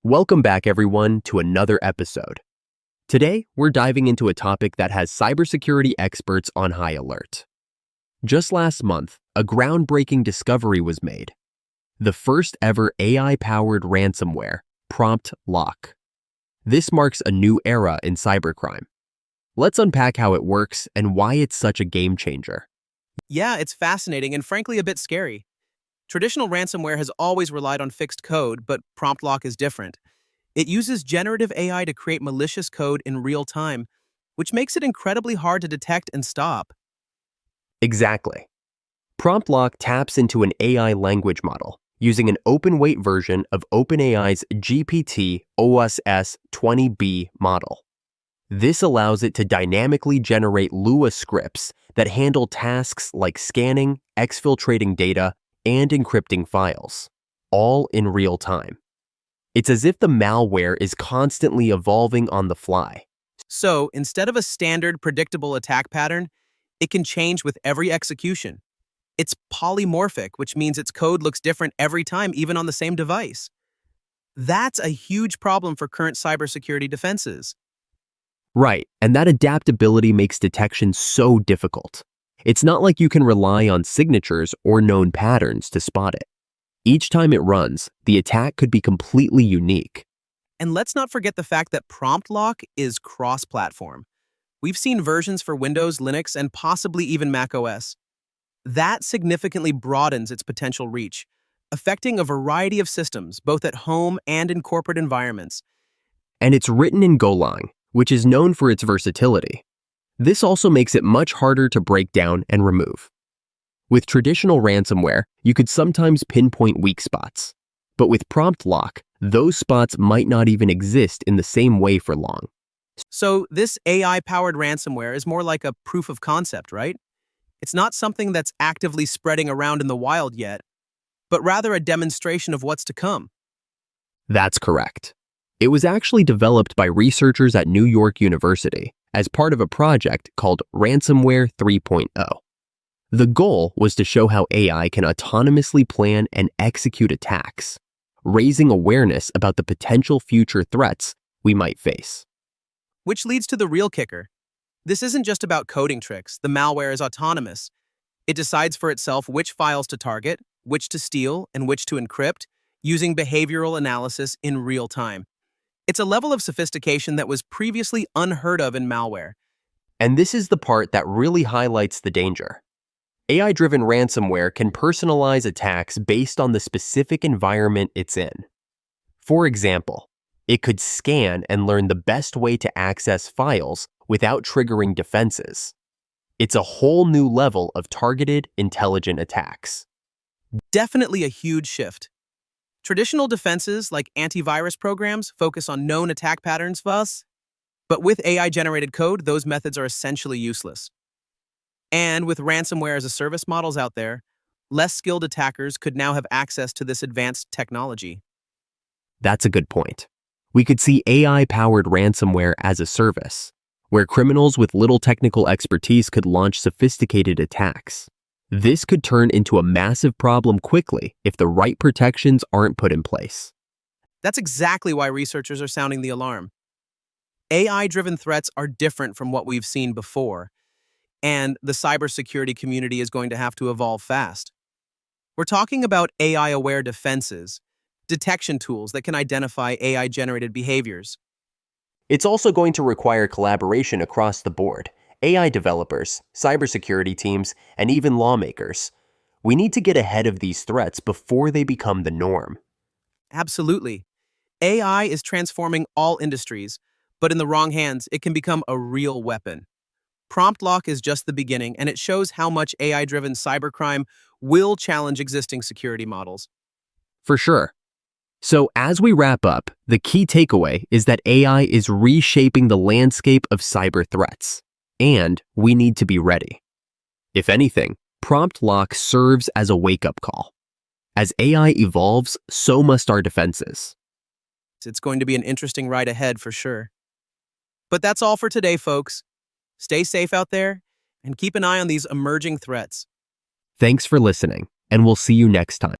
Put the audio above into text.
Welcome back, everyone, to another episode. Today, we're diving into a topic that has cybersecurity experts on high alert. Just last month, a groundbreaking discovery was made. The first ever AI-powered ransomware, Prompt Lock. This marks a new era in cybercrime. Let's unpack how it works and why it's such a game changer. Yeah, it's fascinating and frankly a bit scary. Traditional ransomware has always relied on fixed code, but Prompt Lock is different. It uses generative AI to create malicious code in real time, which makes it incredibly hard to detect and stop. Exactly. Prompt Lock taps into an AI language model using an open-weight version of OpenAI's GPT-OSS 20B model. This allows it to dynamically generate Lua scripts that handle tasks like scanning, exfiltrating data, and encrypting files, all in real time. It's as if the malware is constantly evolving on the fly. So, instead of a standard, predictable attack pattern, it can change with every execution. It's polymorphic, which means its code looks different every time, even on the same device. That's a huge problem for current cybersecurity defenses. Right, and that adaptability makes detection so difficult. It's not like you can rely on signatures or known patterns to spot it. Each time it runs, the attack could be completely unique. And let's not forget the fact that Prompt Lock is cross-platform. We've seen versions for Windows, Linux, and possibly even macOS. That significantly broadens its potential reach, affecting a variety of systems, both at home and in corporate environments. And it's written in Golang, which is known for its versatility. This also makes it much harder to break down and remove. With traditional ransomware, you could sometimes pinpoint weak spots. But with Prompt Lock, those spots might not even exist in the same way for long. So this AI-powered ransomware is more like a proof of concept, right? It's not something that's actively spreading around in the wild yet, but rather a demonstration of what's to come. That's correct. It was actually developed by researchers at New York University as part of a project called Ransomware 3.0. The goal was to show how AI can autonomously plan and execute attacks, raising awareness about the potential future threats we might face. Which leads to the real kicker. This isn't just about coding tricks. The malware is autonomous. It decides for itself which files to target, which to steal, and which to encrypt, using behavioral analysis in real time. It's a level of sophistication that was previously unheard of in malware. And this is the part that really highlights the danger. AI-driven ransomware can personalize attacks based on the specific environment it's in. For example, it could scan and learn the best way to access files without triggering defenses. It's a whole new level of targeted, intelligent attacks. Definitely a huge shift. Traditional defenses like antivirus programs focus on known attack patterns for us, but with AI-generated code, those methods are essentially useless. And with ransomware as a service models out there, less skilled attackers could now have access to this advanced technology. That's a good point. We could see AI-powered ransomware as a service, where criminals with little technical expertise could launch sophisticated attacks. This could turn into a massive problem quickly if the right protections aren't put in place. That's exactly why researchers are sounding the alarm. AI-driven threats are different from what we've seen before, and the cybersecurity community is going to have to evolve fast. We're talking about AI-aware defenses, detection tools that can identify AI-generated behaviors. It's also going to require collaboration across the board. AI developers, cybersecurity teams, and even lawmakers. We need to get ahead of these threats before they become the norm. Absolutely. AI is transforming all industries, but in the wrong hands, it can become a real weapon. Prompt Lock is just the beginning, and it shows how much AI-driven cybercrime will challenge existing security models. For sure. So as we wrap up, the key takeaway is that AI is reshaping the landscape of cyber threats, and we need to be ready. If anything, Prompt Lock serves as a wake-up call. As AI evolves, so must our defenses. It's going to be an interesting ride ahead for sure. But that's all for today, folks. Stay safe out there, and keep an eye on these emerging threats. Thanks for listening, and we'll see you next time.